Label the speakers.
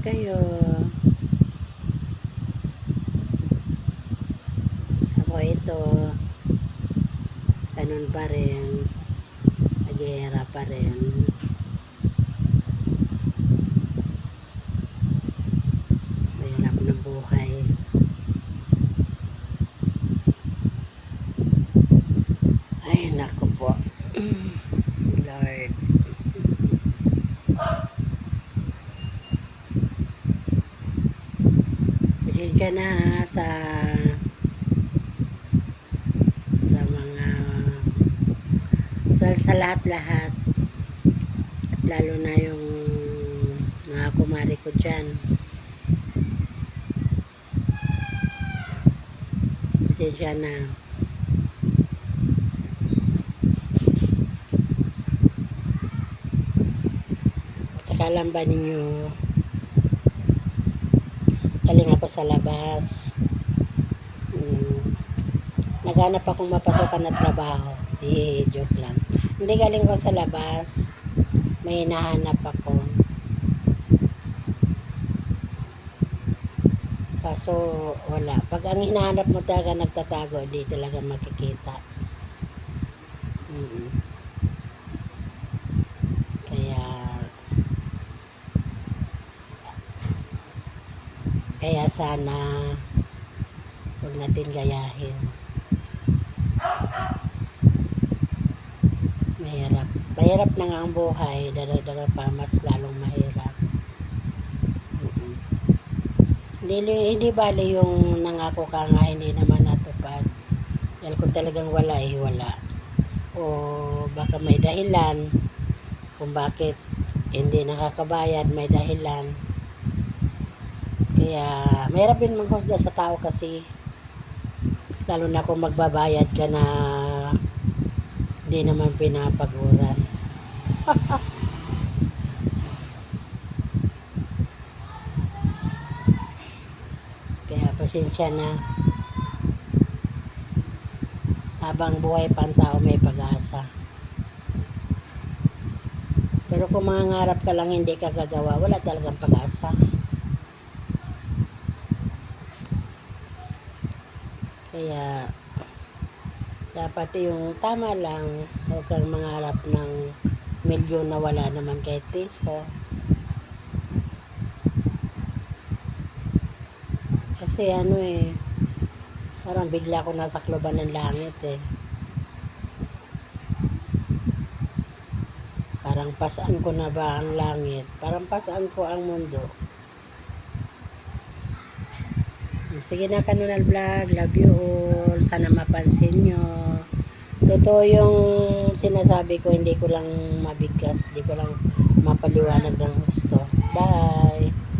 Speaker 1: kayo. Ako ito, ganun pa rin, naghihirap pa rin. Mahirap na buhay. Ay, naku po. Lord. Pasensya na sa mga sa lahat-lahat, at lalo na yung mga kumari ko dyan. Pasensya na. Saka alam ba ninyo, galing ako sa labas. Naghanap akong mapasukan na trabaho. Joke lang. Hindi, galing ko sa labas. May hinahanap ako. Kaso wala. Pag ang hinahanap mo talaga nagtatago, di talaga makikita. Kaya sana huwag natin gayahin. Mahirap na nga ang buhay, dara-dara pa mas lalong mahirap. Hindi bali yung nangako ka nga hindi naman natupad. Dahil kung talagang wala, wala. O baka may dahilan kung bakit hindi nakakabayad, may dahilan. Kaya mahirap din maghusga sa tao kasi, lalo na kung magbabayad ka na hindi naman pinapaguran. Kaya pasensya na. Habang buhay pa ang tao, may pag-asa. Pero kung mangangarap ka lang hindi ka gagawa, wala talagang pag-asa. Kaya dapat yung tama lang, huwag kang mangarap ng milyon na wala naman kahit piso. Kasi parang bigla ako nasa kloban ng langit Parang pasaan ko na ba ang langit? Parang pasaan ko ang mundo. Sige na, Kanunal Vlog. Love you all. Sana mapansin nyo. Totoo yung sinasabi ko, hindi ko lang mabigkas, hindi ko lang mapaliwanag ng gusto. Bye!